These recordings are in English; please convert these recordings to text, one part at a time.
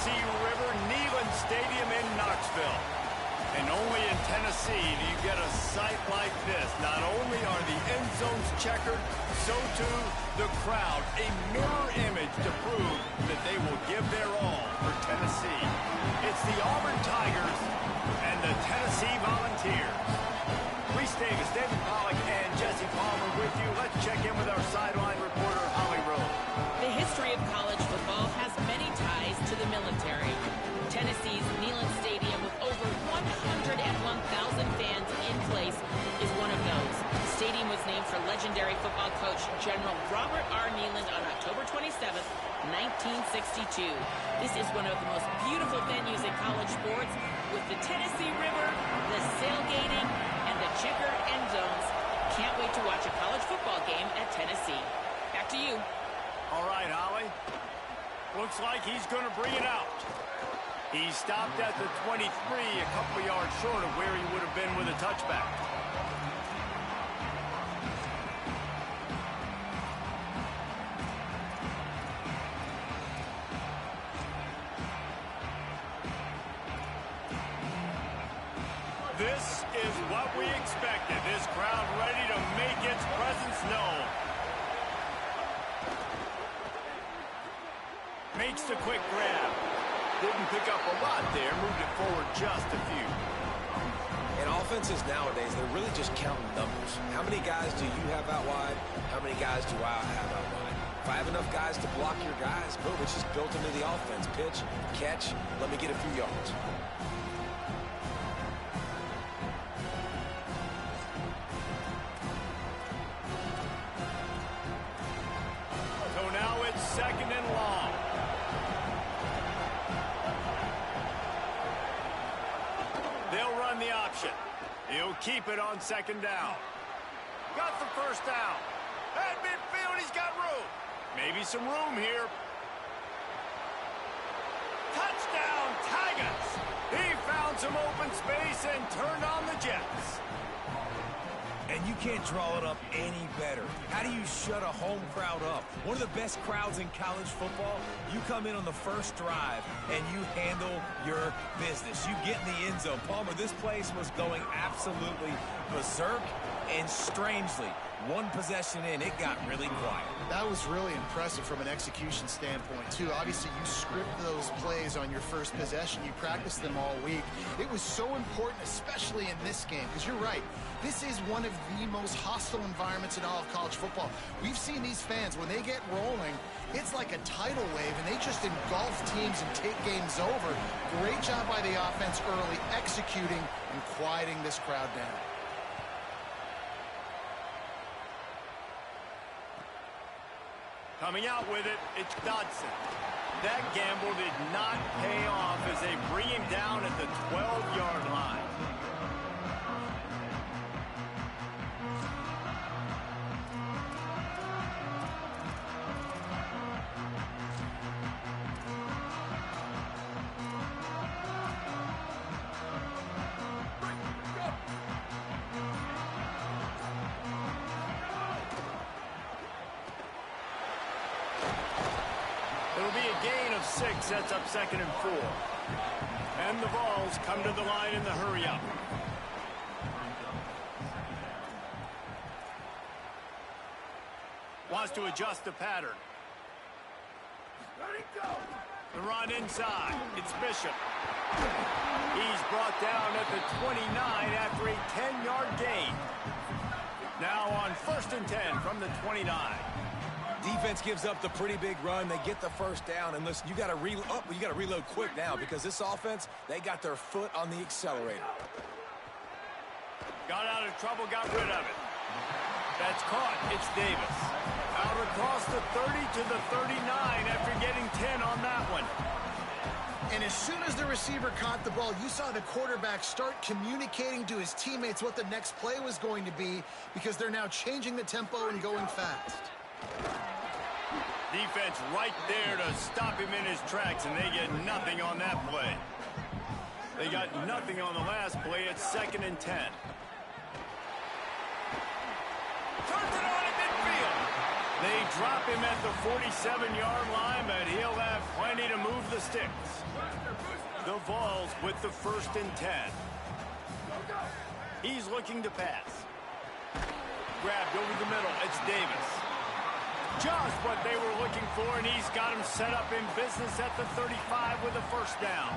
Tennessee River Neyland Stadium in Knoxville. And only in Tennessee do you get a sight like this. Not only are the end zones checkered, so too the crowd. A mirror image to prove that they will give their all for Tennessee. It's the Auburn Tigers and the Tennessee Volunteers. Reese Davis, David Pollack, and Jesse Palmer with you. Let's check in with our sideline reporter, Holly Rowe. The history of college football has many ties to the military. Tennessee's Neyland Stadium, with over 101,000 fans in place, is one of those. The stadium was named for legendary football coach General Robert R. Neyland on October 27, 1962. This is one of the most beautiful venues in college sports, with the Tennessee River, the sailgating, and the checkered end zones. Can't wait to watch a college football game at Tennessee. Back to you. All right, Holly. Looks like he's going to bring it out. He stopped at the 23, a couple yards short of where he would have been with a touchback. This is what we expected. This crowd ready to make its presence known. Makes the quick grab. Didn't pick up a lot there, moved it forward just a few. And offenses nowadays, they're really just counting numbers. How many guys do you have out wide? How many guys do I have out wide? If I have enough guys to block your guys, boom, it's just built into the offense. Pitch, catch, let me get a few yards. So now it's 2nd and long. They'll run the option. He'll keep it on 2nd down. Got the 1st down. At midfield, he's got room. Maybe some room here. Touchdown, Tigers! He found some open space and turned on the Jets. And you can't draw it up any better. How do you shut a home crowd up? One of the best crowds in college football, you come in on the first drive and you handle your business. You get in the end zone. Palmer, this place was going absolutely berserk, and strangely, one possession in, it got really quiet. That was really impressive from an execution standpoint, too. Obviously, you script those plays on your first possession. You practice them all week. It was so important, especially in this game, because you're right. This is one of the most hostile environments in all of college football. We've seen these fans, when they get rolling, it's like a tidal wave, and they just engulf teams and take games over. Great job by the offense early, executing and quieting this crowd down. Coming out with it, it's Dodson. That gamble did not pay off as they bring him down at the 12-yard line. It'll be a gain of 6, sets up 2nd and 4. And the Vols come to the line in the hurry-up. Wants to adjust the pattern. The run inside. It's Bishop. He's brought down at the 29 after a 10-yard gain. Now on 1st and 10 from the 29. Defense gives up the pretty big run. They get the 1st down, and listen, you got to reload quick now, because this offense, they got their foot on the accelerator. Got out of trouble, got rid of it. That's caught. It's Davis. Out across the 30 to the 39 after getting 10 on that one. And as soon as the receiver caught the ball, you saw the quarterback start communicating to his teammates what the next play was going to be, because they're now changing the tempo and going fast. Defense right there to stop him in his tracks, and they get nothing on that play. They got nothing on the last play. It's 2nd and 10. Turns it on at midfield. They drop him at the 47-yard line, but he'll have plenty to move the sticks. The Vols with the 1st and 10. He's looking to pass. Grabbed over the middle. It's Davis. Just what they were looking for, and he's got him set up in business at the 35 with a 1st down.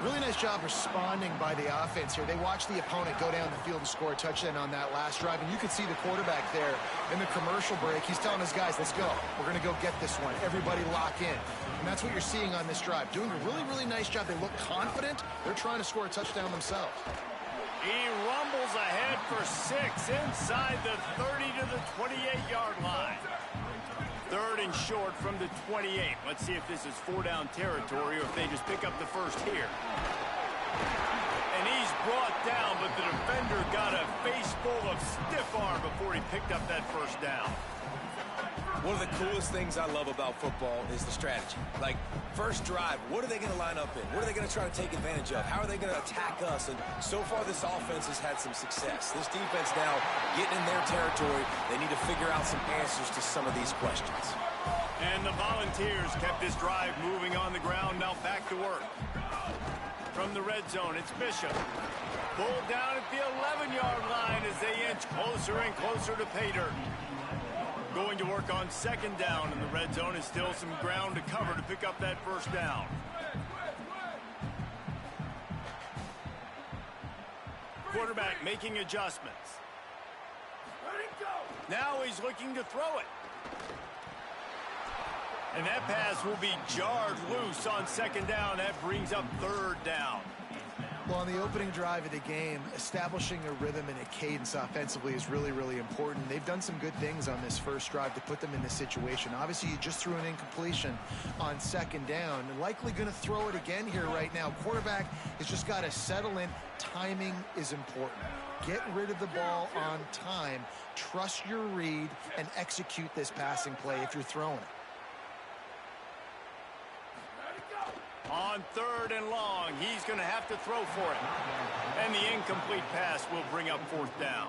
Really nice job responding by the offense here. They watched the opponent go down the field and score a touchdown on that last drive, and you could see the quarterback there in the commercial break. He's telling his guys, let's go. We're going to go get this one. Everybody lock in. And that's what you're seeing on this drive. Doing a really, really nice job. They look confident. They're trying to score a touchdown themselves. He rumbles ahead for 6 inside the 30 to the 28-yard line. 3rd and short from the 28. Let's see if this is 4-down territory or if they just pick up the 1st here. And he's brought down, but the defender got a face full of stiff arm before he picked up that 1st down. One of the coolest things I love about football is the strategy. Like, first drive, what are they going to line up in? What are they going to try to take advantage of? How are they going to attack us? And so far, this offense has had some success. This defense now getting in their territory. They need to figure out some answers to some of these questions. And the Volunteers kept this drive moving on the ground. Now back to work. From the red zone, it's Bishop. Pulled down at the 11-yard line as they inch closer and closer to pay dirt. Going to work on 2nd down, and the red zone is still some ground to cover to pick up that 1st down. Quarterback making adjustments. Now he's looking to throw it. And that pass will be jarred loose on 2nd down. That brings up 3rd down. Well, on the opening drive of the game, establishing a rhythm and a cadence offensively is really, really important. They've done some good things on this 1st drive to put them in this situation. Obviously, you just threw an incompletion on 2nd down. And likely going to throw it again here right now. Quarterback has just got to settle in. Timing is important. Get rid of the ball on time. Trust your read and execute this passing play if you're throwing it. On 3rd and long, he's going to have to throw for it. And the incomplete pass will bring up 4th down.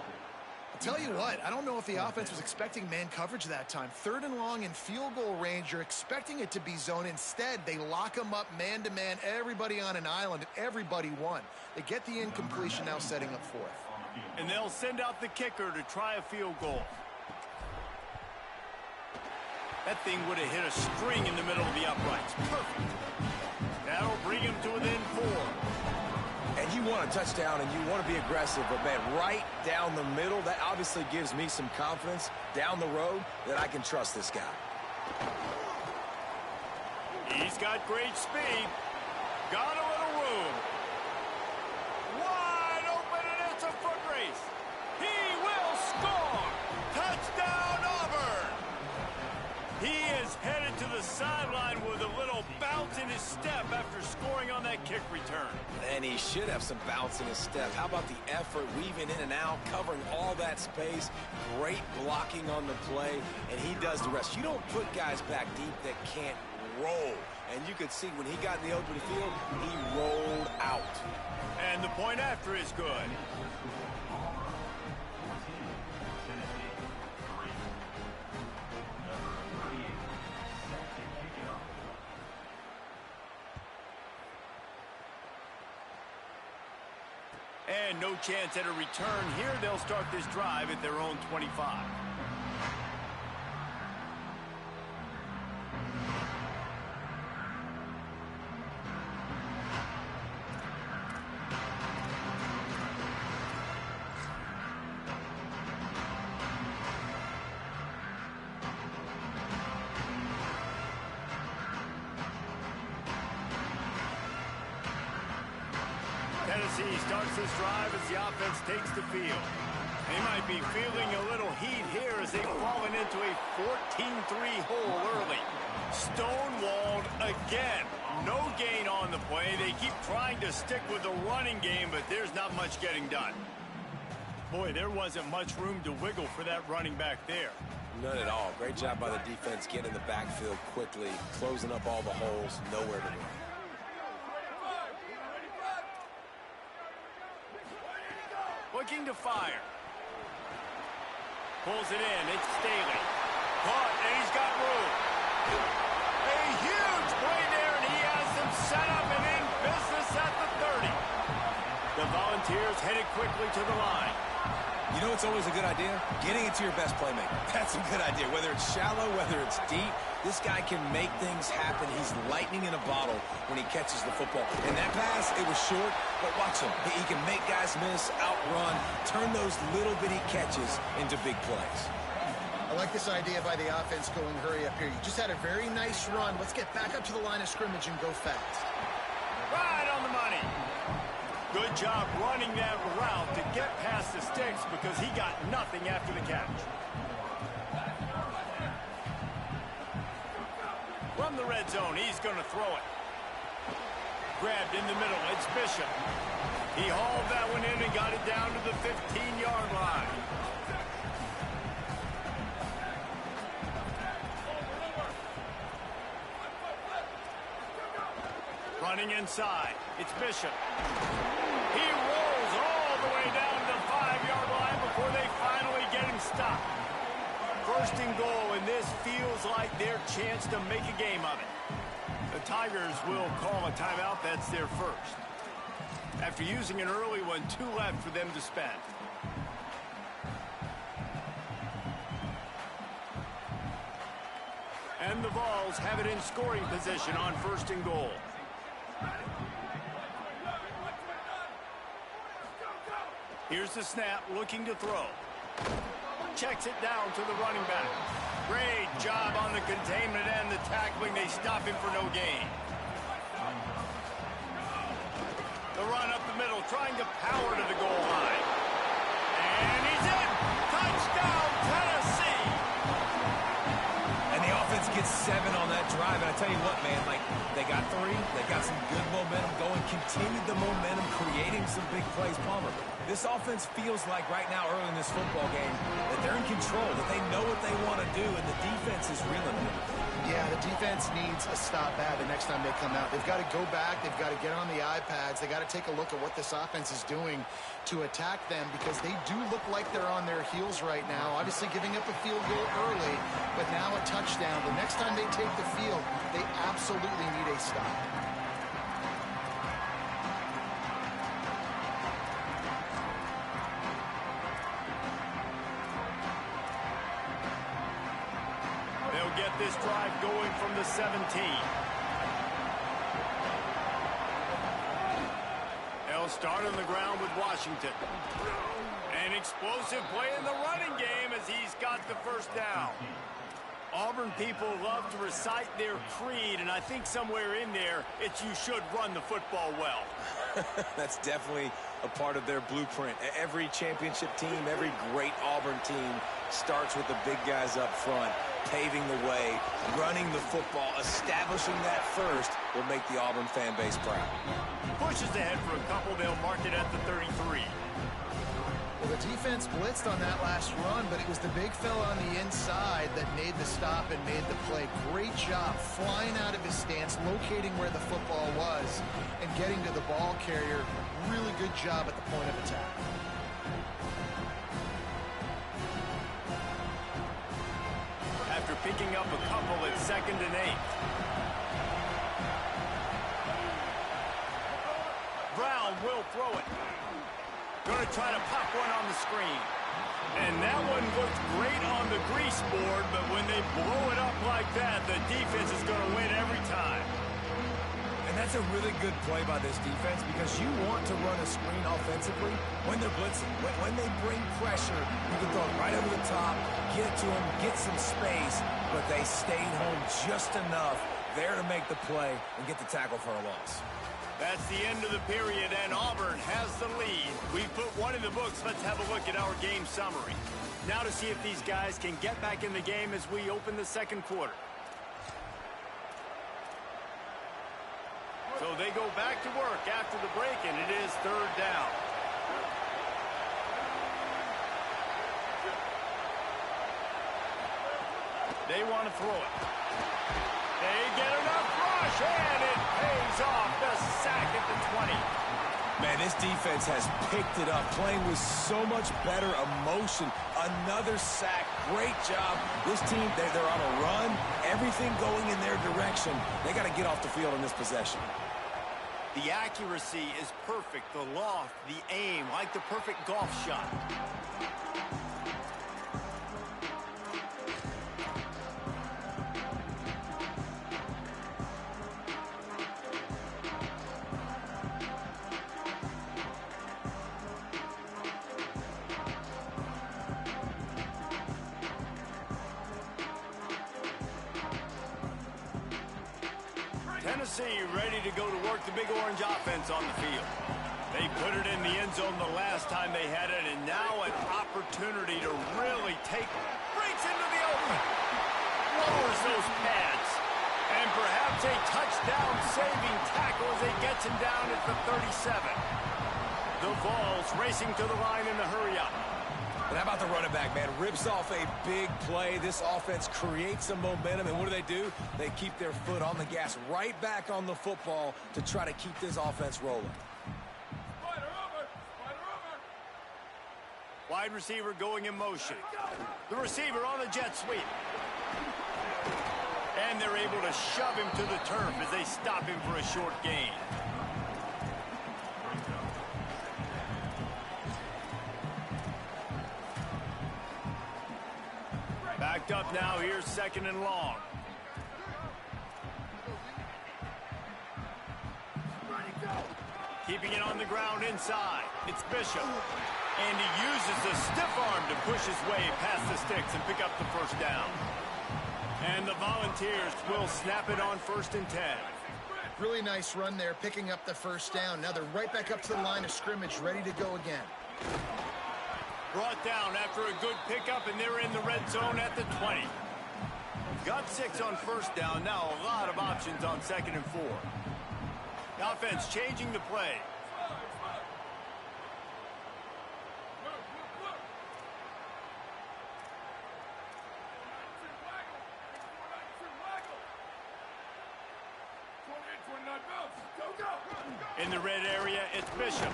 I'll tell you what, I don't know if the offense was expecting man coverage that time. 3rd and long in field goal range, you're expecting it to be zone. Instead, they lock them up man-to-man, everybody on an island, and everybody won. They get the incompletion, now setting up 4th. And they'll send out the kicker to try a field goal. That thing would have hit a string in the middle of the uprights. Perfect. That'll bring him to within 4. And you want a touchdown and you want to be aggressive, but man, right down the middle, that obviously gives me some confidence down the road that I can trust this guy. He's got great speed. Got a little room. Wide open, and it's a foot race. He will score. Touchdown, Auburn. He is headed to the sideline with a little bounce in his step after scoring on that kick return. And he should have some bounce in his step. How about the effort, weaving in and out, covering all that space, great blocking on the play, and he does the rest. You don't put guys back deep that can't roll. And you could see when he got in the open field, he rolled out. And the point after is good. And no chance at a return here. They'll start this drive at their own 25. Tennessee starts this drive as the offense takes the field. They might be feeling a little heat here as they've fallen into a 14-3 hole early. Stonewalled again. No gain on the play. They keep trying to stick with the running game, but there's not much getting done. Boy, there wasn't much room to wiggle for that running back there. None at all. Great job by the defense getting in the backfield quickly, closing up all the holes, nowhere to run. Looking to fire. Pulls it in. It's Staley. Caught, and he's got room. A huge play there, and he has them set up and in business at the 30. The Volunteers headed quickly to the line. You know it's always a good idea? Getting it to your best playmaker. That's a good idea. Whether it's shallow, whether it's deep, this guy can make things happen. He's lightning in a bottle when he catches the football. And that pass, it was short, but watch him. He can make guys miss, outrun, turn those little bitty catches into big plays. I like this idea by the offense going hurry up here. You just had a very nice run. Let's get back up to the line of scrimmage and go fast. Right on the money. Good job running that route to get past the sticks because he got nothing after the catch. From the red zone, he's going to throw it. Grabbed in the middle, it's Bishop. He hauled that one in and got it down to the 15-yard line. Running inside, it's Bishop. He rolls all the way down to the 5-yard line before they finally get him stopped. First and goal, and this feels like their chance to make a game of it. The Tigers will call a timeout. That's their first. After using an early one, 2 left for them to spend. And the Vols have it in scoring position on first and goal. Here's the snap, looking to throw. Checks it down to the running back. Great job on the containment and the tackling. They stop him for no gain. The run up the middle, trying to power to the goal line. And he's in! Touchdown, Tennessee! And the offense gets 7 on that drive. And I tell you what, man, like, they got 3. They got some good momentum going. Continued the momentum, creating some big plays. Palmer, this offense feels like right now, early in this football game, that they're in control, that they know what they want to do, and the defense is reeling them. Yeah, the defense needs a stop bad the next time they come out. They've got to go back. They've got to get on the iPads. They've got to take a look at what this offense is doing to attack them because they do look like they're on their heels right now. Obviously giving up a field goal early, but now a touchdown. The next time they take the field, they absolutely need a stop. Get this drive going from the 17. They'll start on the ground with Washington. An explosive play in the running game as he's got the first down. Auburn people love to recite their creed, and I think somewhere in there, it's you should run the football well. That's definitely a part of their blueprint. Every championship team, every great Auburn team starts with the big guys up front, paving the way, running the football, establishing that first will make the Auburn fan base proud. Pushes ahead for a couple. They'll mark it at the 33. Well, the defense blitzed on that last run, but it was the big fella on the inside that made the stop and made the play. Great job flying out of his stance, locating where the football was, and getting to the ball carrier. Really good job at the point of attack. After picking up a couple at 2nd and 8. Brown will throw it. Going to try to pop one on the screen. And that one looked great on the grease board, but when they blow it up like that, the defense is going to win every time. And that's a really good play by this defense because you want to run a screen offensively when they're blitzing. When they bring pressure, you can throw it right over the top, get it to them, get some space, but they stayed home just enough there to make the play and get the tackle for a loss. That's the end of the period, and Auburn has the lead. We put one in the books. Let's have a look at our game summary. Now to see if these guys can get back in the game as we open the second quarter. So they go back to work after the break, and it is 3rd down. They want to throw it. They get enough rush, and it pays off. The sack at the 20. Man, this defense has picked it up, playing with so much better emotion. Another sack. Great job. This team, they're on a run. Everything going in their direction. They got to get off the field in this possession. The accuracy is perfect. The loft, the aim, like the perfect golf shot. Tennessee ready to go to work the Big Orange offense on the field. They put it in the end zone the last time they had it, and now an opportunity to really take breaks into the open. Lowers those pads. And perhaps a touchdown-saving tackle as he gets him down at the 37. The Vols racing to the line in the hurry-up. And how about the running back, man? Rips off a big play. This offense creates some momentum, and what do? They keep their foot on the gas, right back on the football to try to keep this offense rolling. Wide receiver going in motion. The receiver on a jet sweep. And they're able to shove him to the turf as they stop him for a short gain. Backed up now, here's 2nd and long. Keeping it on the ground inside. It's Bishop. And he uses the stiff arm to push his way past the sticks and pick up the first down. And the Volunteers will snap it on 1st and 10. Really nice run there, picking up the first down. Now they're right back up to the line of scrimmage, ready to go again. Brought down after a good pickup, and they're in the red zone at the 20. Got 6 on first down. Now a lot of options on 2nd and 4. The offense changing the play. In the red area, it's Bishop.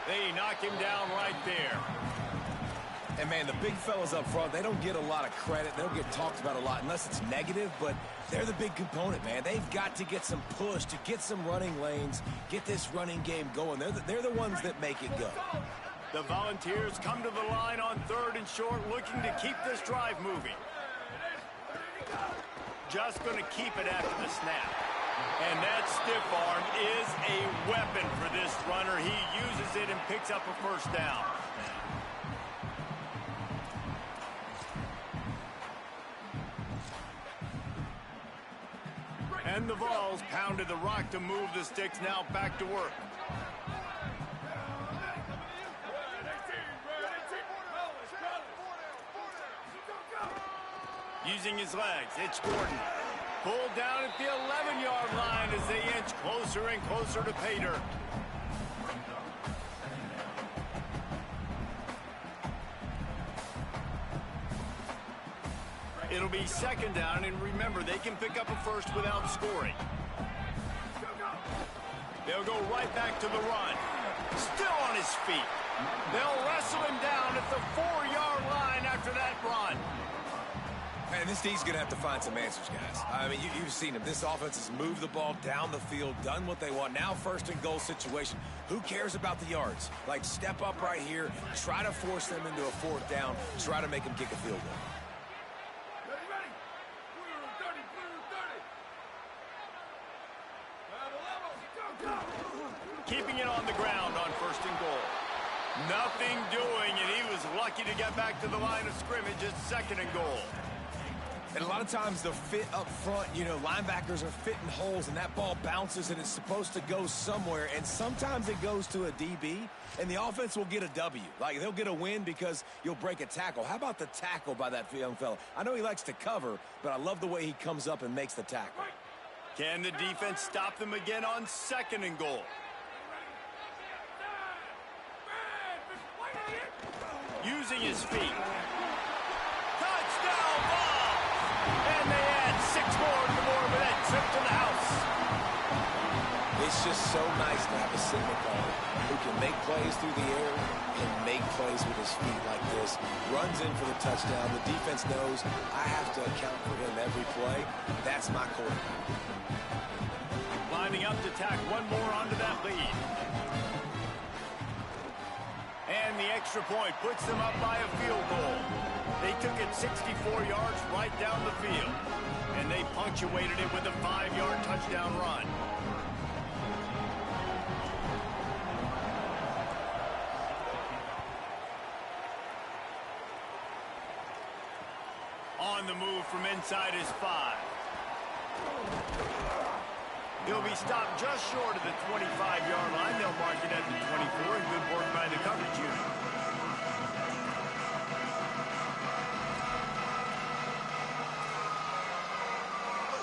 They knock him down right there. And, man, the big fellas up front, they don't get a lot of credit. They don't get talked about a lot unless it's negative, but they're the big component, man. They've got to get some push, to get some running lanes, get this running game going. They're the ones that make it go. The Volunteers come to the line on 3rd and short, looking to keep this drive moving. Just going to keep it after the snap. And that stiff arm is a weapon for this runner. He uses it and picks up a first down. And the Vols pounded the rock to move the sticks, now back to work. Using his legs, it's Gordon. Pulled down at the 11-yard line as they inch closer and closer to pay dirt. It'll be 2nd down, and remember, they can pick up a first without scoring. They'll go right back to the run. Still on his feet. They'll wrestle him down at the 4-yard line after that run. And this D's going to have to find some answers, guys. I mean, you've seen them. This offense has moved the ball down the field, done what they want. Now 1st and goal situation. Who cares about the yards? Like, step up right here, try to force them into a 4th down, try to make them kick a field goal. Keeping it on the ground on 1st and goal. Nothing doing, and he was lucky to get back to the line of scrimmage at 2nd and goal. And a lot of times the fit up front, you know, linebackers are fitting holes, and that ball bounces, and it's supposed to go somewhere. And sometimes it goes to a DB, and the offense will get a W. Like, they'll get a win because you'll break a tackle. How about the tackle by that young fella? I know he likes to cover, but I love the way he comes up and makes the tackle. Can the defense stop them again on 2nd and goal? Using his feet. Touchdown ball! And they add 6 more to the board with that trip to the house. It's just so nice to have a signal caller who can make plays through the air and make plays with his feet like this. Runs in for the touchdown. The defense knows I have to account for him every play. That's my quarterback. Lining up to tack one more onto that lead. And the extra point puts them up by a field goal. They took it 64 yards right down the field. And they punctuated it with a 5-yard touchdown run. On the move from inside his 5. He'll be stopped just short of the 25-yard line. They'll mark it at the 24. Good work by the coverage unit.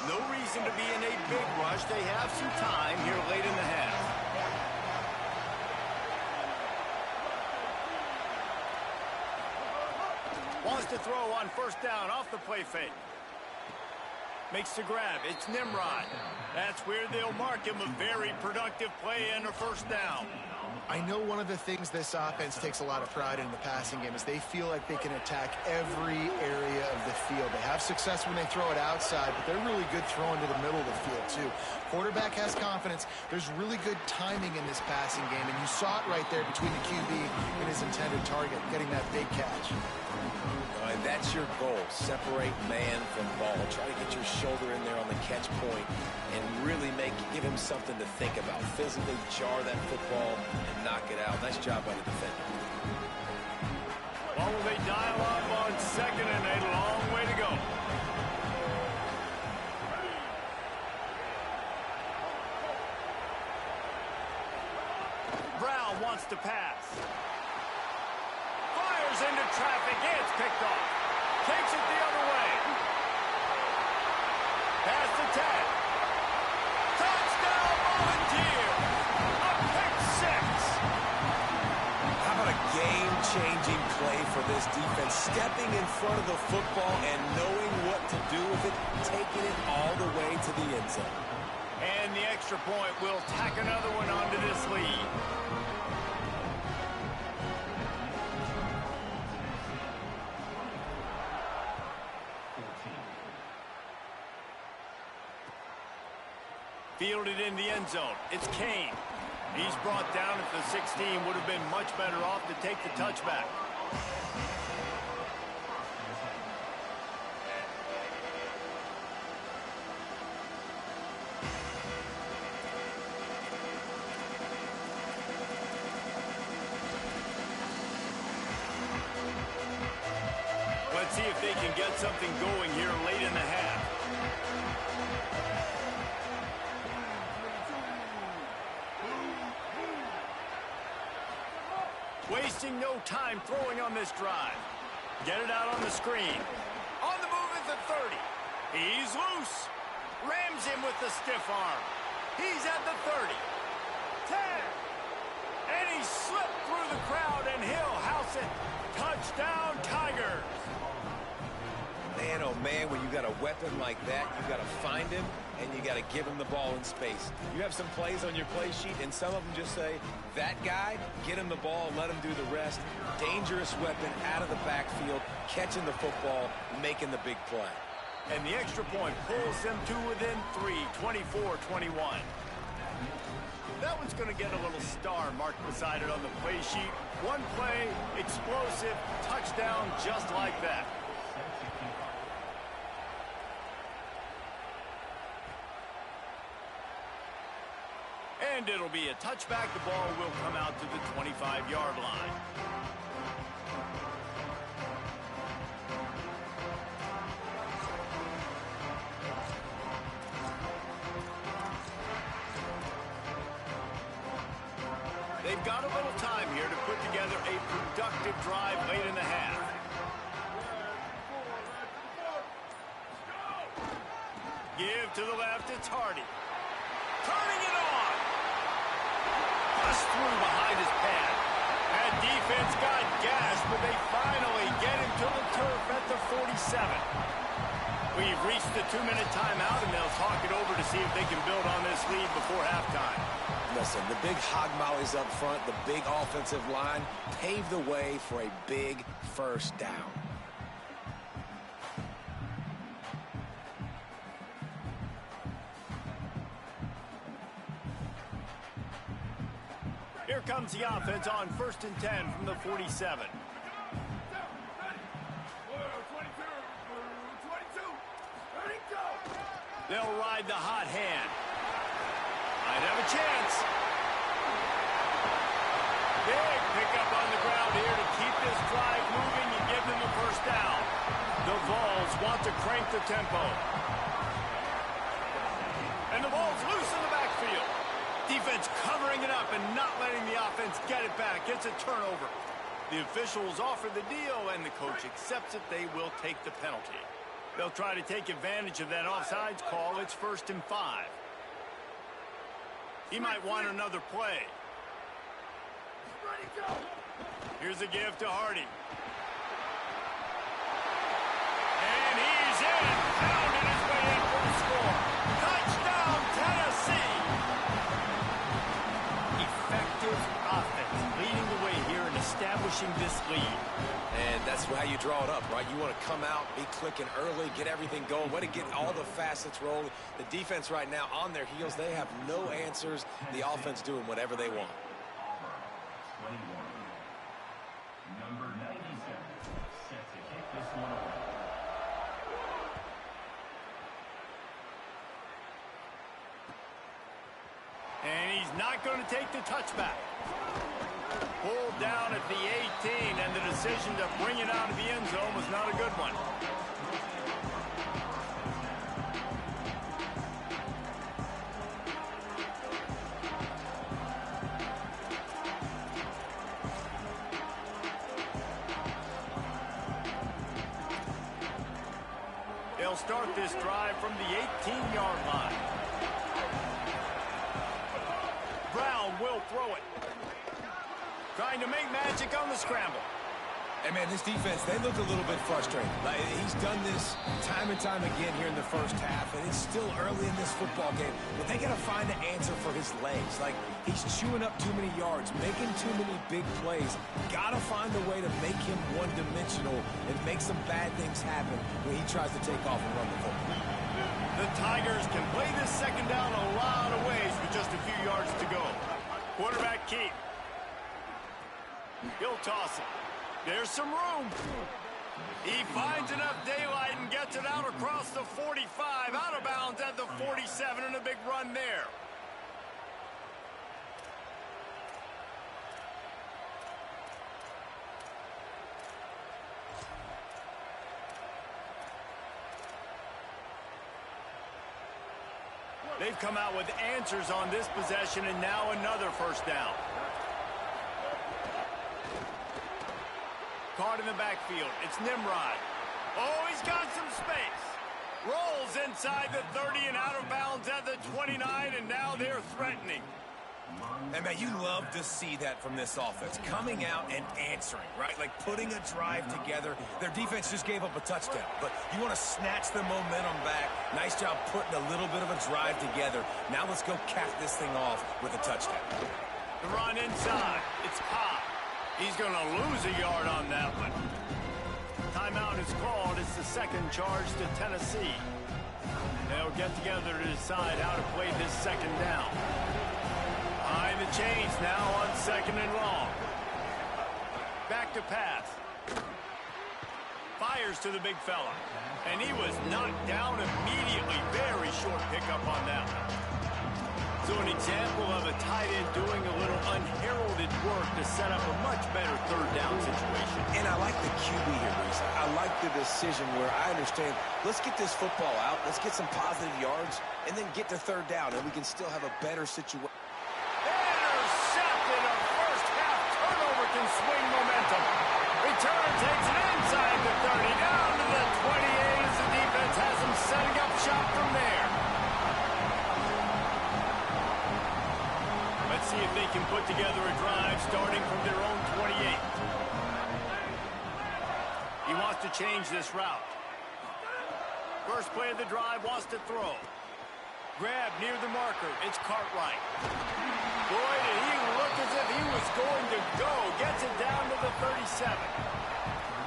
No reason to be in a big rush. They have some time here late in the half. Wants to throw on first down off the play fake. Makes the grab. It's Nimrod. That's where they'll mark him. A very productive play and a first down. I know one of the things this offense takes a lot of pride in the passing game is they feel like they can attack every area of the field. They have success when they throw it outside, but they're really good throwing to the middle of the field, too. Quarterback has confidence. There's really good timing in this passing game, and you saw it right there between the QB and his intended target, getting that big catch. And that's your goal. Separate man from ball. Try to get your shoulder in there on the catch point and really give him something to think about. Physically jar that football and knock it out. Nice job by the defender. Well, they dial up on second and a long way to go. Brown wants to pass. Fires into traffic. It's picked off. Takes it the other way. Pass to 10. Touchdown, Volunteer. A pick 6. How about a game-changing play for this defense? Stepping in front of the football and knowing what to do with it, taking it all the way to the end zone. And the extra point will tack another one onto this lead. Fielded in the end zone. It's Kane. He's brought down at the 16. Would have been much better off to take the touchback. Let's see if they can get something going here late in the half. Wasting no time throwing on this drive. Get it out on the screen. On the move at the 30. He's loose. Rams him with the stiff arm. He's at the 30. 10. And he slipped through the crowd, and he'll house it. Touchdown, Tigers. Man, oh man, when you got a weapon like that, you got to find him, and you got to give him the ball in space. You have some plays on your play sheet, and some of them just say, that guy, get him the ball, let him do the rest. Dangerous weapon out of the backfield, catching the football, making the big play. And the extra point pulls them to within 3, 24-21. That one's going to get a little star marked beside it on the play sheet. One play, explosive, touchdown just like that. And it'll be a touchback. The ball will come out to the 25-yard line. They've got a little time here to put together a productive drive late in the half. Give to the left, it's Hardy. Turning it on. Just through behind his pad. That defense got gashed, but they finally get him to the turf at the 47. We've reached the 2-minute timeout, and they'll talk it over to see if they can build on this lead before halftime. Listen, the big hog mollies up front, the big offensive line, pave the way for a big first down. Here comes the offense on 1st and 10 from the 47. They'll ride the hot hand. Might have a chance. Big pickup on the ground here to keep this drive moving and give them a first down. The Vols want to crank the tempo. And the ball's loose in the backfield. Defense covering it up and not letting the offense get it back. Gets a turnover. The officials offer the deal, and the coach accepts it. They will take the penalty. They'll try to take advantage of that offsides call. It's 1st and 5. He might want another play. Here's a give to Hardy. And he's in. Pounded his way in for the score. Touchdown, Tennessee. Effective offense leading the way here and establishing this lead. And that's how you draw it up, right? You want to come out, be clicking early, get everything going, way to get all the facets rolling. The defense right now on their heels, they have no answers. The offense doing whatever they want. Number 97, set to kick this one away. And he's not going to take the touchback. Pulled down at the 18, and the decision to bring it out of the end zone was not a good one. They'll start this drive from the 18-yard line. Brown will throw it. Trying to make magic on the scramble. And, man, this defense, they look a little bit frustrated. Like, he's done this time and time again here in the first half, and it's still early in this football game. But they got to find an answer for his legs. Like, he's chewing up too many yards, making too many big plays. Got to find a way to make him one-dimensional and make some bad things happen when he tries to take off and run the football. The Tigers can play this second down a lot of ways with just a few yards to go. Quarterback keep. He'll toss it. There's some room. He finds enough daylight and gets it out across the 45, out of bounds at the 47, and a big run there. They've come out with answers on this possession, and now another first down. Caught in the backfield. It's Nimrod. Oh, he's got some space. Rolls inside the 30 and out of bounds at the 29, and now they're threatening. And, man, you love to see that from this offense. Coming out and answering, right? Like putting a drive together. Their defense just gave up a touchdown, but you want to snatch the momentum back. Nice job putting a little bit of a drive together. Now let's go cap this thing off with a touchdown. The run inside. It's Cobb. He's going to lose a yard on that one. Timeout is called. It's the second charge to Tennessee. They'll get together to decide how to play this second down. Behind the chains now on 2nd and long. Back to pass. Fires to the big fella. And he was knocked down immediately. Very short pickup on that one. So an example of a tight end doing a little unheralded work to set up a much better third down situation. And I like the QB here, Reese. I like the decision where I understand, let's get this football out, let's get some positive yards, and then get to third down, and we can still have a better situation. Intercepted. A first half turnover can swing momentum. Return takes it inside the 30, down to the 28 as the defense has them setting up shop from there. Let's see if they can put together a drive starting from their own 28. He wants to change this route. First play of the drive, wants to throw. Grab near the marker. It's Cartwright. Boy, did he look as if he was going to go. Gets it down to the 37.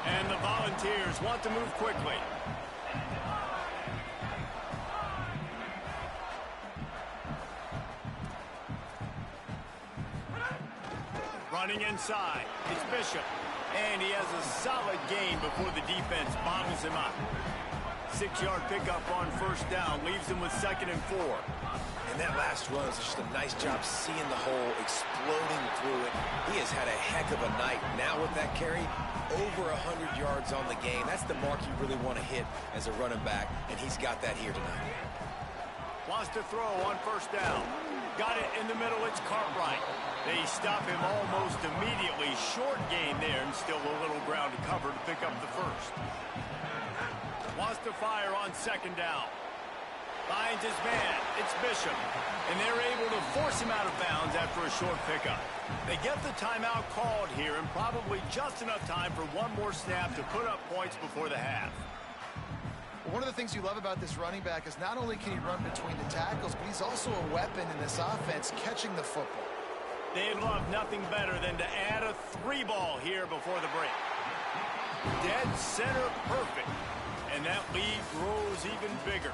And the Volunteers want to move quickly. Running inside. It's Bishop. And he has a solid gain before the defense bottles him up. 6-yard pickup on first down. Leaves him with 2nd and 4. And that last run is just a nice job seeing the hole, exploding through it. He has had a heck of a night. Now with that carry, over 100 yards on the game. That's the mark you really want to hit as a running back, and he's got that here tonight. Wants to throw on first down. Got it in the middle. It's Cartwright. They stop him almost immediately. Short gain there, and still a little ground to cover to pick up the first. Wants to fire on 2nd down. Finds his man. It's Bishop. And they're able to force him out of bounds after a short pickup. They get the timeout called here, and probably just enough time for one more snap to put up points before the half. One of the things you love about this running back is not only can he run between the tackles, but he's also a weapon in this offense, catching the football. They'd love nothing better than to add a 3-ball here before the break. Dead center perfect. And that lead grows even bigger.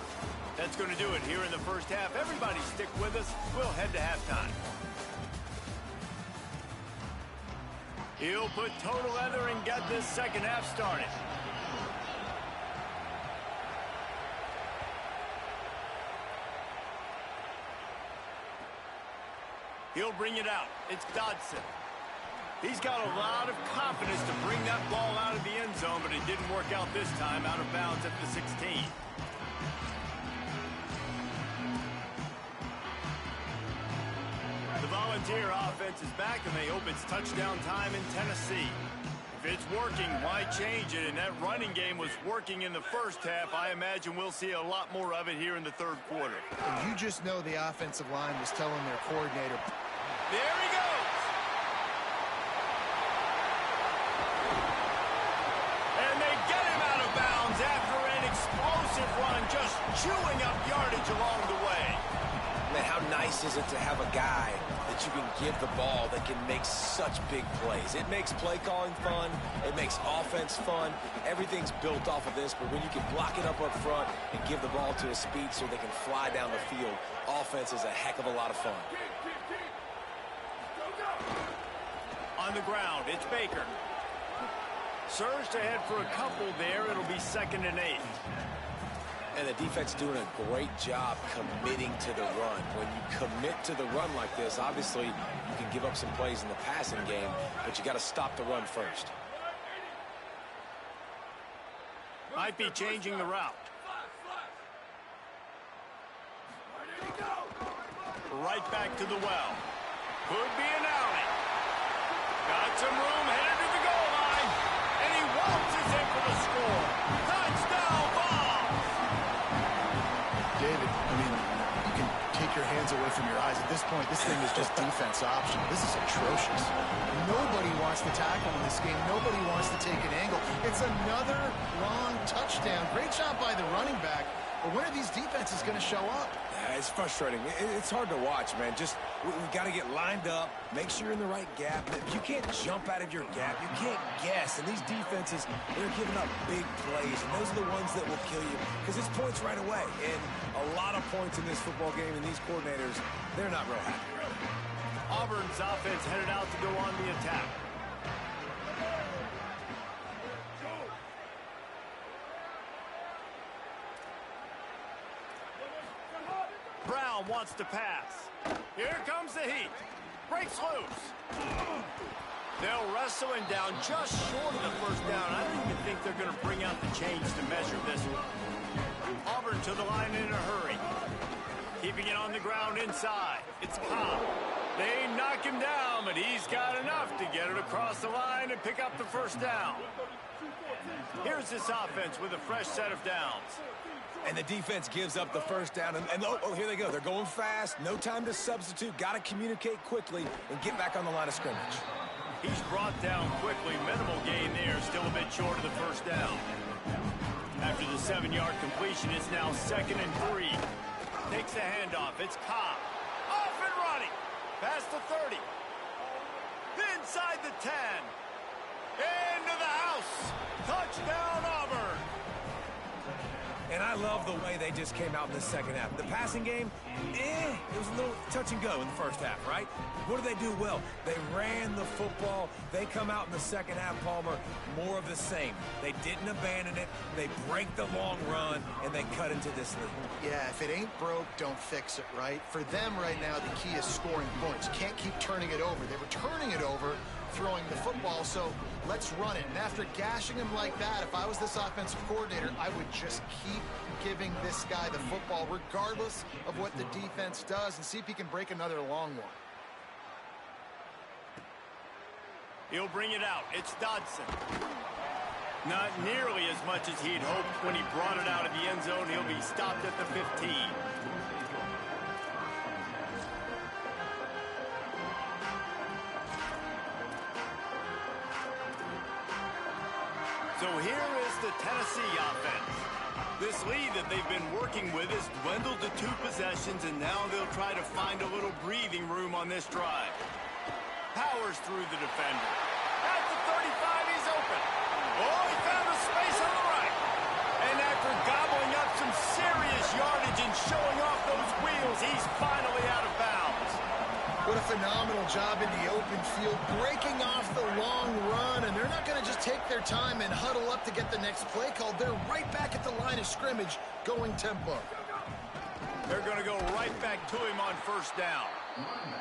That's going to do it here in the first half. Everybody stick with us. We'll head to halftime. He'll put total leather and get this second half started. He'll bring it out. It's Dodson. He's got a lot of confidence to bring that ball out of the end zone, but it didn't work out this time, out of bounds at the 16. The Volunteer offense is back, and they hope it's touchdown time in Tennessee. If it's working, why change it? And that running game was working in the first half. I imagine we'll see a lot more of it here in the third quarter. And you just know the offensive line was telling their coordinator. There he goes. And they get him out of bounds after an explosive run, just chewing up yardage along the way. Man, how nice is it to have a guy that you can give the ball that can make such big plays? It makes play calling fun. It makes offense fun. Everything's built off of this, but when you can block it up front and give the ball to a speed so they can fly down the field, offense is a heck of a lot of fun. On the ground, it's Baker. Surged ahead for a couple there. It'll be 2nd and 8. And the defense doing a great job committing to the run. When you commit to the run like this, obviously you can give up some plays in the passing game, but you got to stop the run first. Might be changing the route. Right back to the well. Could be an alley. Got some room, headed to the goal line. And he waltzes in for the score. Touchdown, Vols! David, I mean, you can take your hands away from your eyes. At this point, this thing is just defense option. This is atrocious. Nobody wants to tackle in this game. Nobody wants to take an angle. It's another long touchdown. Great job by the running back. But when are these defenses going to show up? Yeah, it's frustrating. It's hard to watch, man. Just, we've got to get lined up, make sure you're in the right gap. You can't jump out of your gap. You can't guess. And these defenses, they're giving up big plays. And those are the ones that will kill you because it's points right away. And a lot of points in this football game, and these coordinators, they're not real happy. Auburn's offense headed out to go on the attack. Brown wants to pass. Here comes the heat. Breaks loose. They'll wrestle him down just short of the first down. I don't even think they're going to bring out the chains to measure this one. Auburn to the line in a hurry. Keeping it on the ground inside. It's Cobb. They knock him down, but he's got enough to get it across the line and pick up the first down. Here's this offense with a fresh set of downs. And the defense gives up the first down. And oh, here they go. They're going fast. No time to substitute. Got to communicate quickly and get back on the line of scrimmage. He's brought down quickly. Minimal gain there. Still a bit short of the first down. After the 7-yard completion, it's now 2nd and 3. Takes the handoff. It's Cobb. Off and running. Past the 30. Inside the 10. Into the house. Touchdown, Auburn. And I love the way they just came out in the second half. The passing game, it was a little touch and go in the first half, right? What did they do well? They ran the football. They come out in the second half, Palmer, more of the same. They didn't abandon it. They break the long run, and they cut into this lead. Yeah, if it ain't broke, don't fix it, right? For them right now, the key is scoring points. You can't keep turning it over. They were turning it over, throwing the football, so let's run it. And after gashing him like that, if I was this offensive coordinator, I would just keep giving this guy the football regardless of what the defense does and see if he can break another long one. He'll bring it out. It's Dodson. Not nearly as much as he'd hoped when he brought it out of the end zone. He'll be stopped at the 15. So here is the Tennessee offense. This lead that they've been working with has dwindled to 2 possessions, and now they'll try to find a little breathing room on this drive. Powers through the defender. At the 35, he's open. Oh, he found a space on the right. And after gobbling up some serious yardage and showing off those wheels, he's finally out of bounds. What a phenomenal job in the open field, breaking off the long run, and they're not going to just take their time and huddle up to get the next play called. They're right back at the line of scrimmage, going tempo. They're going to go right back to him on first down.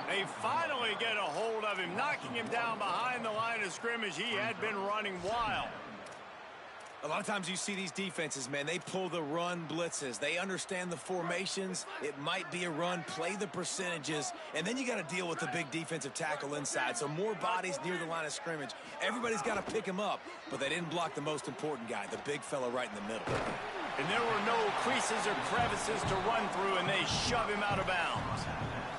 They finally get a hold of him, knocking him down behind the line of scrimmage. He had been running wild. A lot of times you see these defenses, man, they pull the run blitzes. They understand the formations. It might be a run, play the percentages, and then you got to deal with the big defensive tackle inside. So more bodies near the line of scrimmage. Everybody's got to pick him up, but they didn't block the most important guy, the big fella right in the middle. And there were no creases or crevices to run through, and they shove him out of bounds.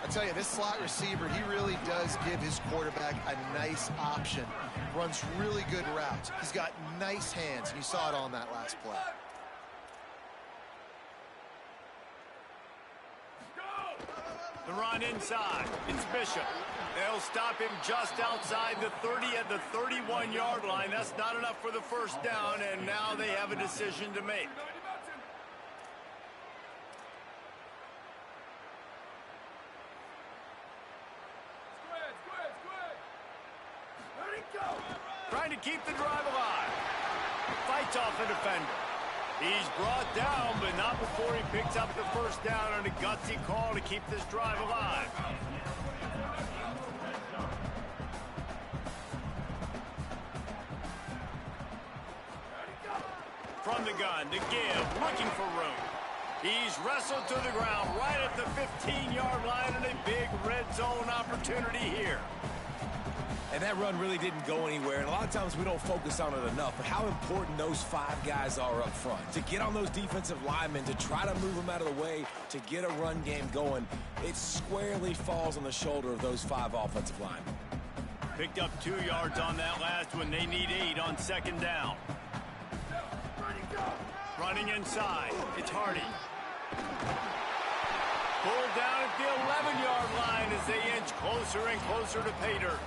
I tell you, this slot receiver, he really does give his quarterback a nice option. Runs really good routes. He's got nice hands, and you saw it on that last play. The run inside. It's Bishop. They'll stop him just outside the 30 at the 31-yard line. That's not enough for the first down, and now they have a decision to make. Trying to keep the drive alive. Fights off a defender. He's brought down, but not before he picks up the first down on a gutsy call to keep this drive alive. From the gun to give, looking for room. He's wrestled to the ground right at the 15-yard line, and a big red zone opportunity here. And that run really didn't go anywhere, and a lot of times we don't focus on it enough, but how important those 5 guys are up front. To get on those defensive linemen, to try to move them out of the way, to get a run game going, it squarely falls on the shoulder of those 5 offensive linemen. Picked up 2 yards on that last one. They need 8 on second down. Running inside. It's Hardy. Pulled down at the 11-yard line as they inch closer and closer to pay dirt.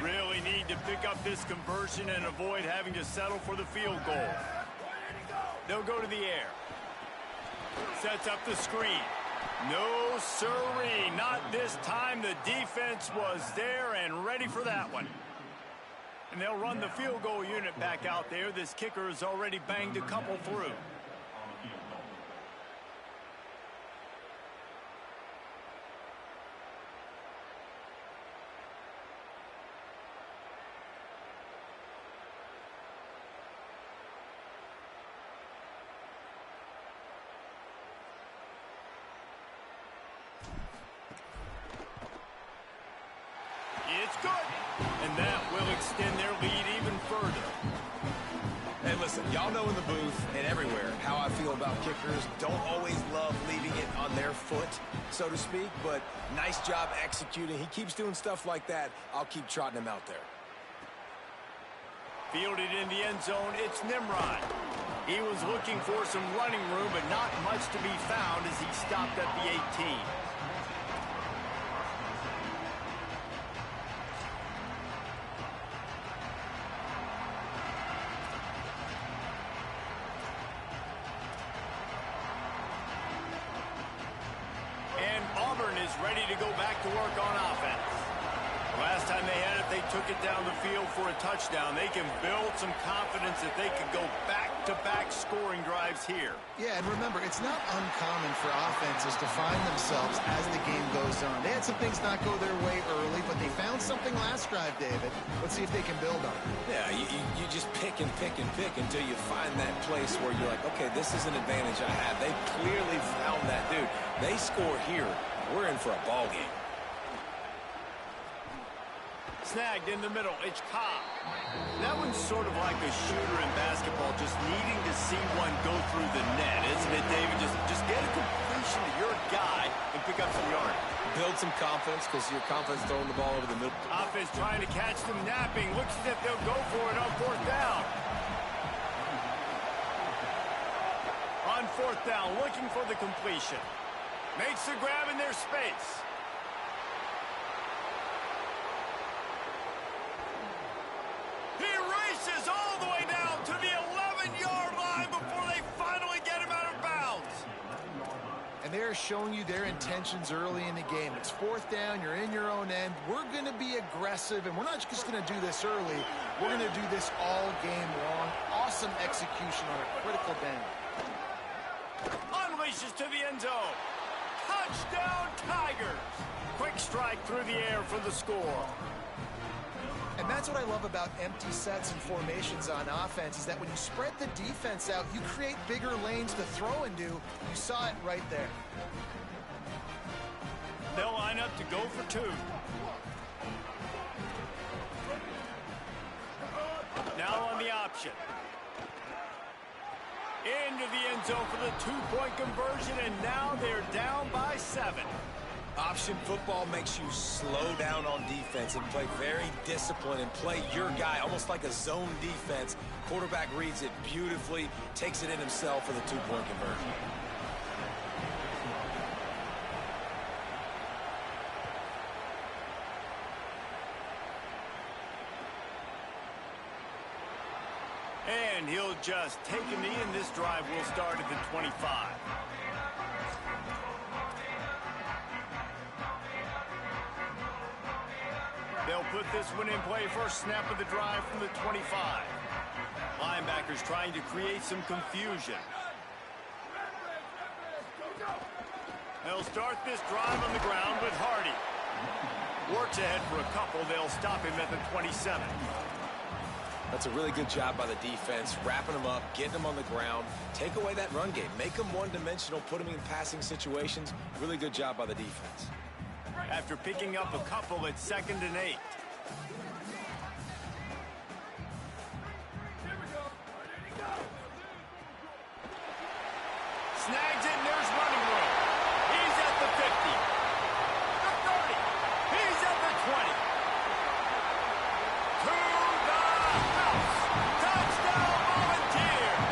Really need to pick up this conversion and avoid having to settle for the field goal. They'll go to the air. Sets up the screen. No siree, not this time. The defense was there and ready for that one. And they'll run the field goal unit back out there. This kicker has already banged a couple through. It's good. And that will extend their lead even further. Hey, listen, y'all know in the booth and everywhere how I feel about kickers. Don't always love leaving it on their foot, so to speak, but nice job executing. He keeps doing stuff like that. I'll keep trotting him out there. Fielded in the end zone, it's Nimrod. He was looking for some running room, but not much to be found as he stopped at the 18. And Auburn is ready to go back to work on offense. Last time they had it, they took it down the field for a touchdown. They can build some confidence that they can go back-to-back scoring drives here. Yeah, and remember, it's not uncommon for offenses to find themselves as the game goes on. They had some things not go their way early, but they found something last drive, David. Let's see if they can build on it. Yeah, you just pick and pick and pick until you find that place where you're like, okay, this is an advantage I have. They clearly found that, dude. They score here, we're in for a ball game. Snagged in the middle, it's Cobb. That one's sort of like a shooter in basketball, just needing to see one go through the net, isn't it, David? Just get a completion to your guy and pick up some yardage. Build some confidence because your confidence throwing the ball over the middle. Offense trying to catch them napping. Looks as if they'll go for it on fourth down. On fourth down, looking for the completion. Makes the grab in their space. He races all the way down to the 11-yard line before they finally get him out of bounds. And they're showing you their intentions early in the game. It's fourth down, you're in your own end. We're going to be aggressive, and we're not just going to do this early. We're going to do this all game long. Awesome execution on a critical down. Unleashes to the end zone. Touchdown, Tigers. Quick strike through the air for the score. And that's what I love about empty sets and formations on offense, is that when you spread the defense out, you create bigger lanes to throw into. You saw it right there. They'll line up to go for two. Now on the option. Into the end zone for the two-point conversion, and now they're down by 7. Option football makes you slow down on defense and play very disciplined and play your guy, almost like a zone defense. Quarterback reads it beautifully, takes it in himself for the two-point conversion. And he'll just take a knee, and this drive will start at the 25. They'll put this one in play. First snap of the drive from the 25. Linebackers trying to create some confusion. They'll start this drive on the ground with Hardy. Works ahead for a couple. They'll stop him at the 27. That's a really good job by the defense, wrapping them up, getting them on the ground, take away that run game, make them one-dimensional, put them in passing situations. Really good job by the defense. After picking up a couple, it's 2nd and 8. Snags it, and there's running room. He's at the 50. The 30. He's at the 20. To the house. Touchdown, Volunteers.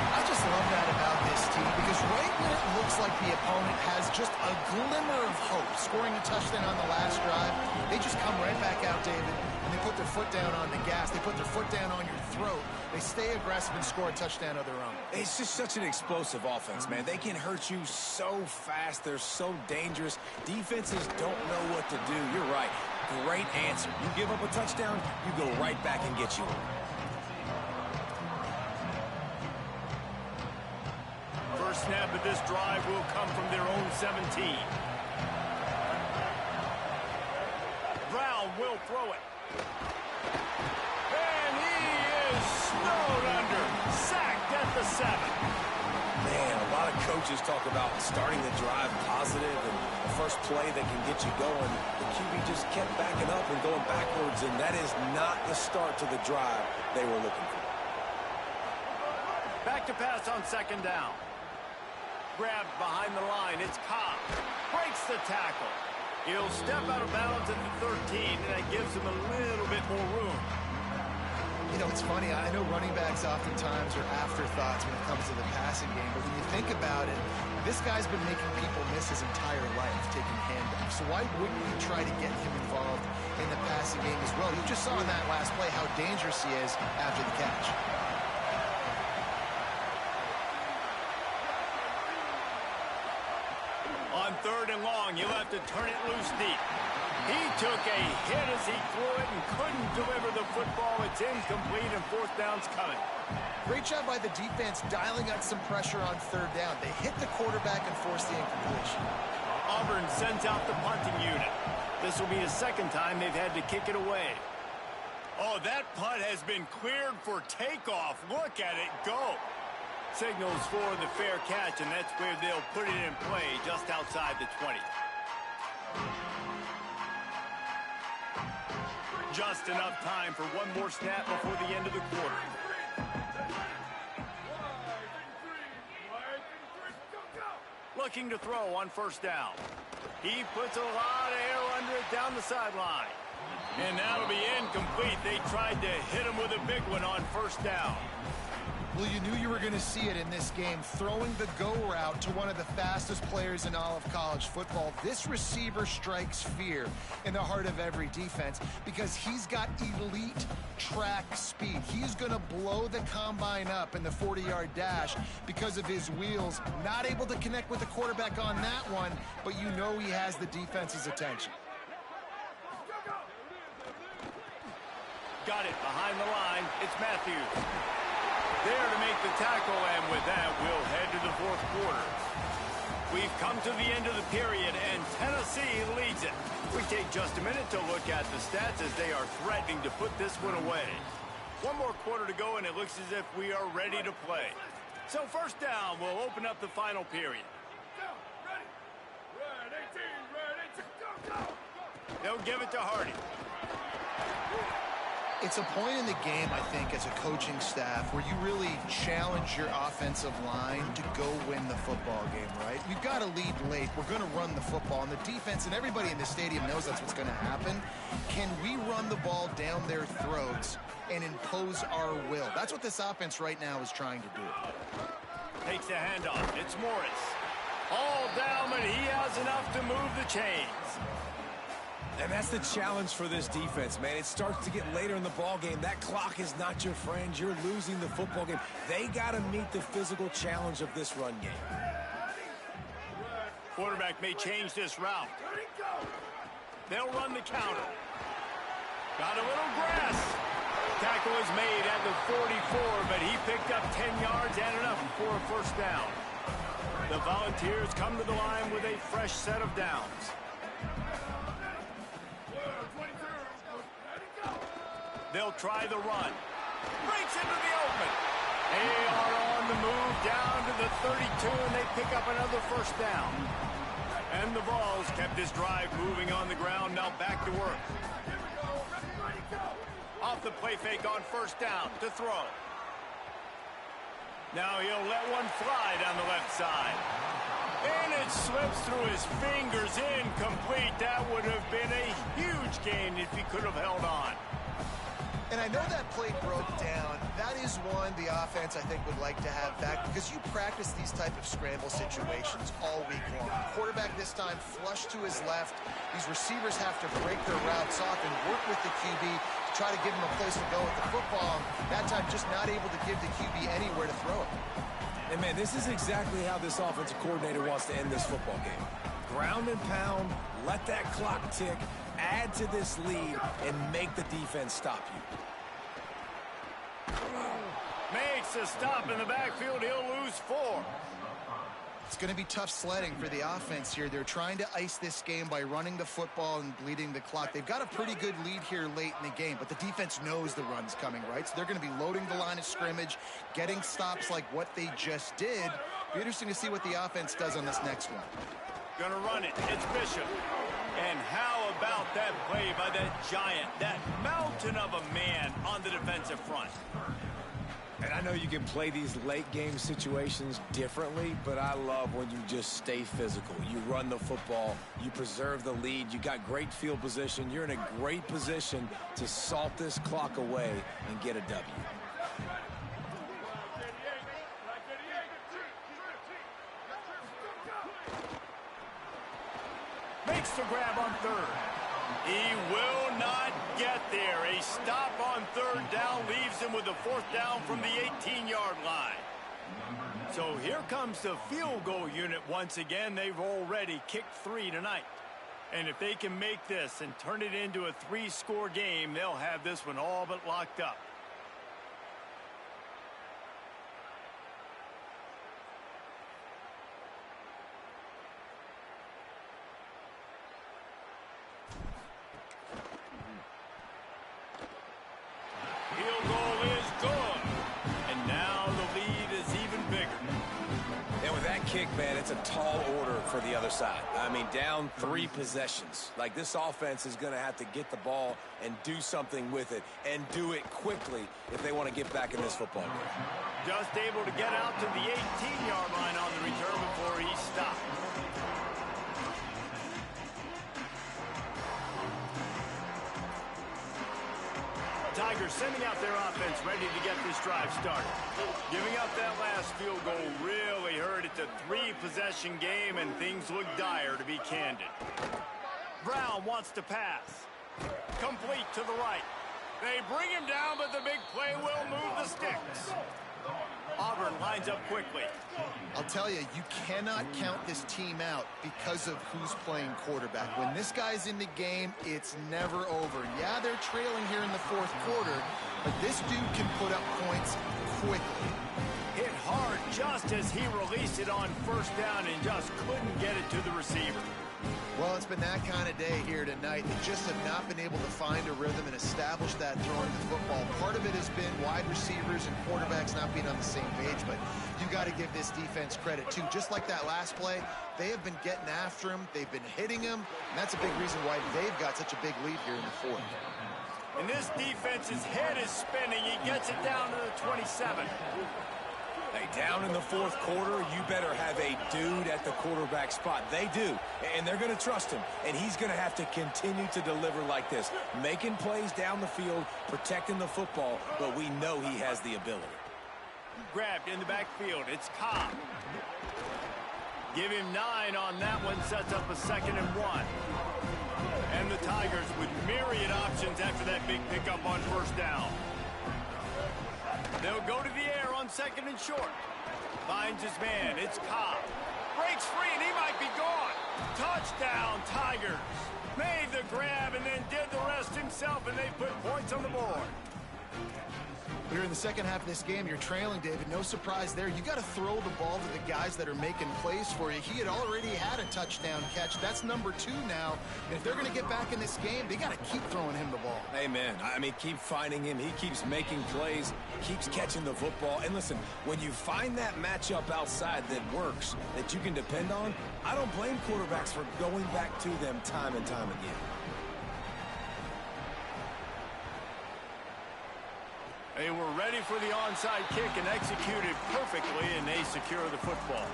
I just love that about this team, because right when it looks like the opponent has just a glimmer of hope, scoring a touchdown on the last drive, they just come right back out, David, and they put their foot down on the gas. They put their foot down on your throat. They stay aggressive and score a touchdown of their own. It's just such an explosive offense, man. They can hurt you so fast. They're so dangerous. Defenses don't know what to do. You're right. Great answer. You give up a touchdown, you go right back and get you one. First snap of this drive will come from their own 17. Brown will throw it. And he is snowed under. Sacked at the 7. Man, a lot of coaches talk about starting the drive positive and the first play that can get you going. The QB just kept backing up and going backwards, and that is not the start to the drive they were looking for. Back to pass on 2nd down. Grabbed behind the line. It's Cobb. Breaks the tackle. He'll step out of bounds at the 13, and that gives him a little bit more room. You know, it's funny. I know running backs oftentimes are afterthoughts when it comes to the passing game, but when you think about it, this guy's been making people miss his entire life taking handoffs. So why wouldn't we try to get him involved in the passing game as well? You just saw in that last play how dangerous he is after the catch. On 3rd and long, you'll have to turn it loose deep. He took a hit as he threw it and couldn't deliver the football. It's incomplete and 4th down's coming. Great job by the defense dialing up some pressure on 3rd down. They hit the quarterback and forced the incompletion. Auburn sends out the punting unit. This will be the 2nd time they've had to kick it away. Oh, that punt has been cleared for takeoff. Look at it go. Signals for the fair catch, and that's where they'll put it in play just outside the 20. Just enough time for one more snap before the end of the quarter. Looking to throw on 1st down. He puts a lot of air under it down the sideline. And that'll be incomplete. They tried to hit him with a big one on 1st down. Well, you knew you were going to see it in this game, throwing the go route to one of the fastest players in all of college football. This receiver strikes fear in the heart of every defense because he's got elite track speed. He's going to blow the combine up in the 40-yard dash because of his wheels. Not able to connect with the quarterback on that one, but you know he has the defense's attention. Got it behind the line. It's Matthews. There to make the tackle, and with that, we'll head to the 4th quarter. We've come to the end of the period, and Tennessee leads it. We take just a minute to look at the stats as they are threatening to put this one away. One more quarter to go, and it looks as if we are ready to play. So 1st down will open up the final period. They'll give it to Hardy. It's a point in the game, I think, as a coaching staff where you really challenge your offensive line to go win the football game, right? We've got to lead late. We're going to run the football. And the defense and everybody in the stadium knows that's what's going to happen. Can we run the ball down their throats and impose our will? That's what this offense right now is trying to do. Takes the handoff. It's Morris. All down, but he has enough to move the chains. And that's the challenge for this defense, man. It starts to get later in the ball game. That clock is not your friend. You're losing the football game. They got to meet the physical challenge of this run game. Quarterback may change this route. They'll run the counter. Got a little grass. Tackle is made at the 44, but he picked up 10 yards and enough for a 1st down. The Volunteers come to the line with a fresh set of downs. They'll try the run. Breaks into the open. They are on the move down to the 32, and they pick up another 1st down. And the Vols kept this drive moving on the ground. Now back to work. Off the play fake on 1st down to throw. Now he'll let one fly down the left side. And it slips through his fingers. Incomplete. That would have been a huge gain if he could have held on. And I know that play broke down. That is one the offense, I think, would like to have back because you practice these type of scramble situations all week long. Quarterback this time flush to his left. These receivers have to break their routes off and work with the QB to try to give him a place to go with the football. That time just not able to give the QB anywhere to throw it. And, man, this is exactly how this offensive coordinator wants to end this football game. Ground and pound, let that clock tick, add to this lead, and make the defense stop you. Makes a stop in the backfield. He'll lose 4. It's going to be tough sledding for the offense here. They're trying to ice this game by running the football and bleeding the clock. They've got a pretty good lead here late in the game, but the defense knows the run's coming, right? So they're going to be loading the line of scrimmage, getting stops like what they just did. Be interesting to see what the offense does on this next one. Gonna run it. It's Bishop. And how about that play by that giant, that mountain of a man on the defensive front? And I know you can play these late game situations differently, but I love when you just stay physical. You run the football, you preserve the lead, you got great field position, you're in a great position to salt this clock away and get a W. Makes the grab on third. He will not get there. A stop on third down leaves him with a fourth down from the 18-yard line. So here comes the field goal unit once again. They've already kicked 3 tonight. And if they can make this and turn it into a 3-score game, they'll have this one all but locked up. Field goal is good. And now the lead is even bigger. And with that kick, man, it's a tall order for the other side. I mean, down 3 possessions. Like, this offense is going to have to get the ball and do something with it, and do it quickly if they want to get back in this football game. Just able to get out to the 18-yard line on the return before he stopped. Tigers sending out their offense ready to get this drive started. Giving up that last field goal really hurt. It's a 3-possession game, and things look dire, to be candid. Brown wants to pass. Complete to the right. They bring him down, but the big play will move the sticks. Auburn lines up quickly. I'll tell you, you cannot count this team out because of who's playing quarterback. When this guy's in the game, it's never over. Yeah, they're trailing here in the fourth quarter, but this dude can put up points quickly. Hit hard just as he released it on first down and just couldn't get it to the receiver. Well, it's been that kind of day here tonight. They just have not been able to find a rhythm and establish that throwing the football. Part of it has been wide receivers and quarterbacks not being on the same page, but you got to give this defense credit, too. Just like that last play, they have been getting after him. They've been hitting him, and that's a big reason why they've got such a big lead here in the fourth. And this defense's head is spinning. He gets it down to the 27. Hey, down in the fourth quarter, you better have a dude at the quarterback spot. They do, and they're going to trust him, and he's going to have to continue to deliver like this, making plays down the field, protecting the football, but we know he has the ability. Grabbed in the backfield. It's Cobb. Give him 9 on that one. Sets up a 2nd and 1. And the Tigers with myriad options after that big pickup on first down. They'll go to the air on 2nd and short. Finds his man. It's Cobb. Breaks free, and he might be gone. Touchdown, Tigers. Made the grab and then did the rest himself, and they put points on the board. Here in the second half of this game, you're trailing, David. No surprise there. You got to throw the ball to the guys that are making plays for you. He had already had a touchdown catch. That's number 2 now. And if they're going to get back in this game, they got to keep throwing him the ball. Amen. I mean, keep finding him. He keeps making plays, keeps catching the football. And listen, when you find that matchup outside that works, that you can depend on, I don't blame quarterbacks for going back to them time and time again. They were ready for the onside kick and executed perfectly, and they secure the football.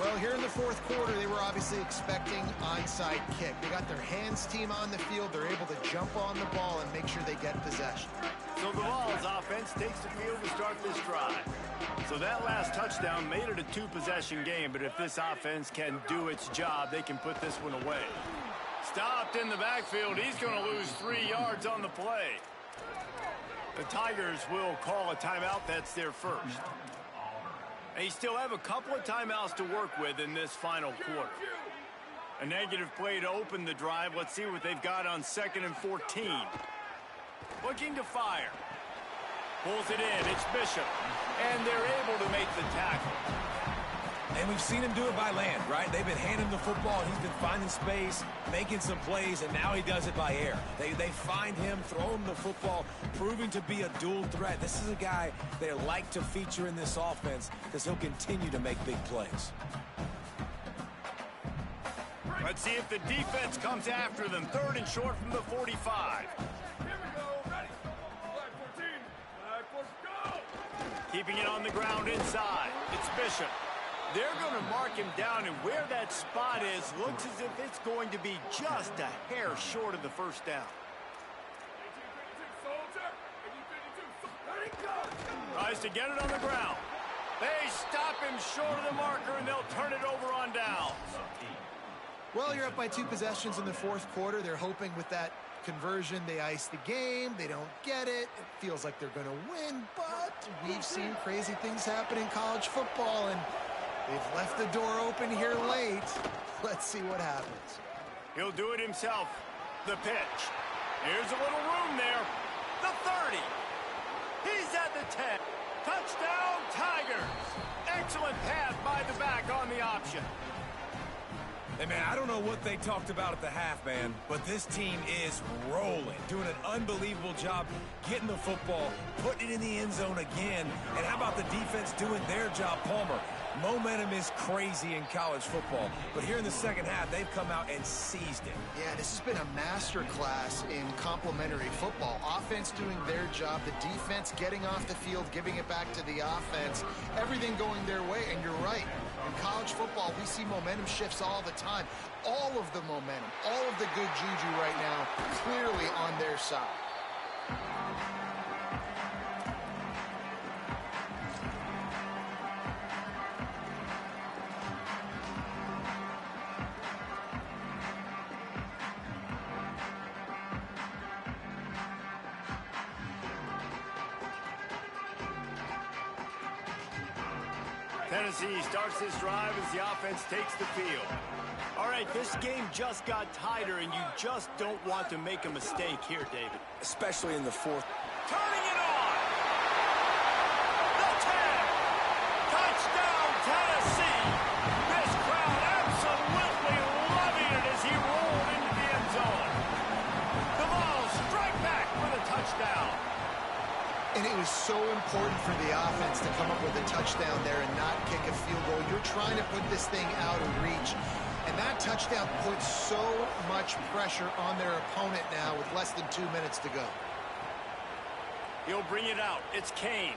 Well, here in the fourth quarter, they were obviously expecting onside kick. They got their hands team on the field. They're able to jump on the ball and make sure they get possession. So the Vols offense takes the field to start this drive. So that last touchdown made it a 2-possession game, but if this offense can do its job, they can put this one away. Stopped in the backfield. He's going to lose 3 yards on the play. The Tigers will call a timeout. That's their first. They still have a couple of timeouts to work with in this final quarter. A negative play to open the drive. Let's see what they've got on 2nd and 14. Looking to fire. Pulls it in. It's Bishop. And they're able to make the tackle. And we've seen him do it by land, right? They've been handing the football, and he's been finding space, making some plays, and now he does it by air. They find him, throw him the football, proving to be a dual threat. This is a guy they like to feature in this offense because he'll continue to make big plays. Let's see if the defense comes after them. 3rd and short from the 45. Keeping it on the ground inside. It's Bishop. They're going to mark him down, and where that spot is looks as if it's going to be just a hair short of the first down. Tries to get it on the ground. They stop him short of the marker, and they'll turn it over on downs. Well, you're up by 2 possessions in the fourth quarter. They're hoping with that conversion they ice the game. They don't get it. It feels like they're going to win, but we've seen crazy things happen in college football, and they've left the door open here late. Let's see what happens. He'll do it himself. The pitch. Here's a little room there. The 30. He's at the 10. Touchdown, Tigers. Excellent pass by the back on the option. Hey, man, I don't know what they talked about at the half, man, but this team is rolling, doing an unbelievable job getting the football, putting it in the end zone again. And how about the defense doing their job, Palmer? Momentum is crazy in college football, but here in the second half, they've come out and seized it. Yeah, this has been a masterclass in complementary football. Offense doing their job, the defense getting off the field, giving it back to the offense, everything going their way, and you're right. In college football, we see momentum shifts all the time. All of the momentum, all of the good juju right now, clearly on their side. Tennessee starts this drive as the offense takes the field. All right, this game just got tighter, and you just don't want to make a mistake here, David. Especially in the fourth. Turning it on! The 10! Touchdown, Tennessee! This crowd absolutely loving it as he rolled into the end zone. The ball strike back for the touchdown. And it was so important for the offense to come up with a touchdown there and not kick a field goal. You're trying to put this thing out of reach. And that touchdown puts so much pressure on their opponent now with less than 2 minutes to go. He'll bring it out. It's Kane.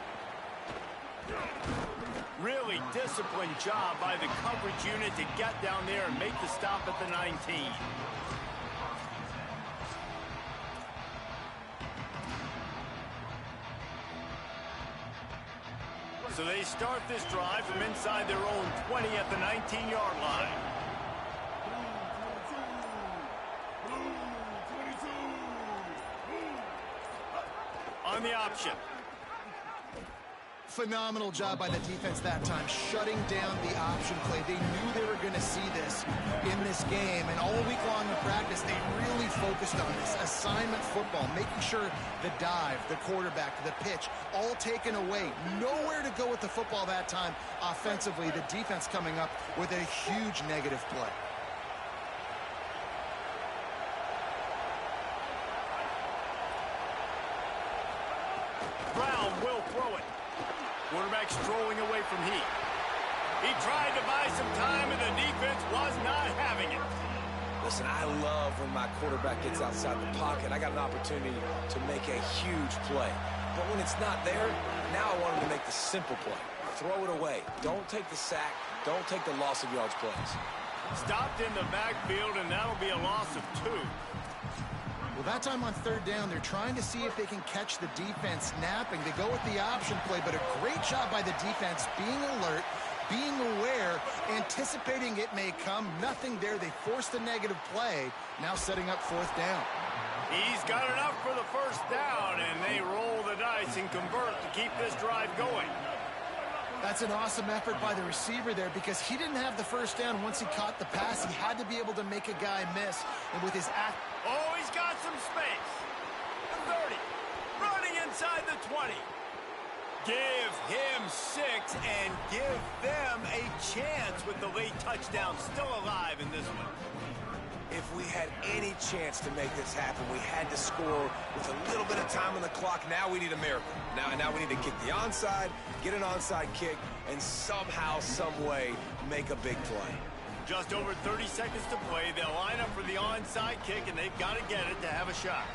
Really disciplined job by the coverage unit to get down there and make the stop at the 19. So they start this drive from inside their own 20 at the 19-yard line. On the option. Phenomenal job by the defense that time, shutting down the option play. They knew they were going to see this in this game, and all week long in practice, they really focused on this assignment football, making sure the dive, the quarterback, the pitch, all taken away. Nowhere to go with the football that time offensively. The defense coming up with a huge negative play. Brown will throw it. Quarterback strolling away from Heat. He tried to buy some time, and the defense was not having it. Listen, I love when my quarterback gets outside the pocket. I got an opportunity to make a huge play. But when it's not there, now I want him to make the simple play. Throw it away. Don't take the sack. Don't take the loss of yards plays. Stopped in the backfield, and that'll be a loss of 2. Well, that time on third down, they're trying to see if they can catch the defense snapping. They go with the option play, but a great job by the defense being alert, being aware, anticipating it may come. Nothing there. They forced a negative play, now setting up fourth down. He's got enough for the first down, and they roll the dice and convert to keep this drive going. That's an awesome effort by the receiver there because he didn't have the first down once he caught the pass. He had to be able to make a guy miss. And with his Oh, he's got some space. The 30. Running inside the 20. Give him 6 and give them a chance with the late touchdown still alive in this one. If we had any chance to make this happen, we had to score with a little bit of time on the clock. Now we need a miracle. Now we need to kick the onside, get an onside kick, and somehow, some way, make a big play. Just over 30 seconds to play. They'll line up for the onside kick, and they've got to get it to have a shot.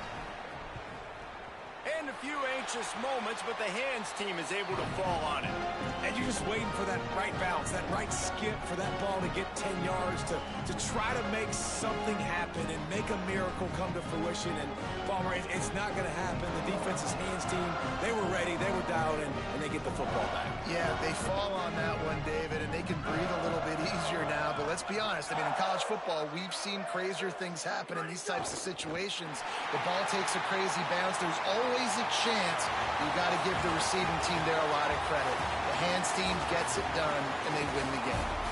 And a few anxious moments, but the hands team is able to fall on it. And you're just waiting for that right bounce, that right skip for that ball to get 10 yards to try to make something happen and make a miracle come to fruition. And Palmer, it's not going to happen. The defense's hands team, they were ready, they were dialed in, and they get the football back. Yeah, they fall on that one, David, and they can breathe a little bit easier now. But let's be honest, I mean, in college football, we've seen crazier things happen in these types of situations. The ball takes a crazy bounce. There's always a chance. You've got to give the receiving team there a lot of credit. The hands team gets it done, and they win the game.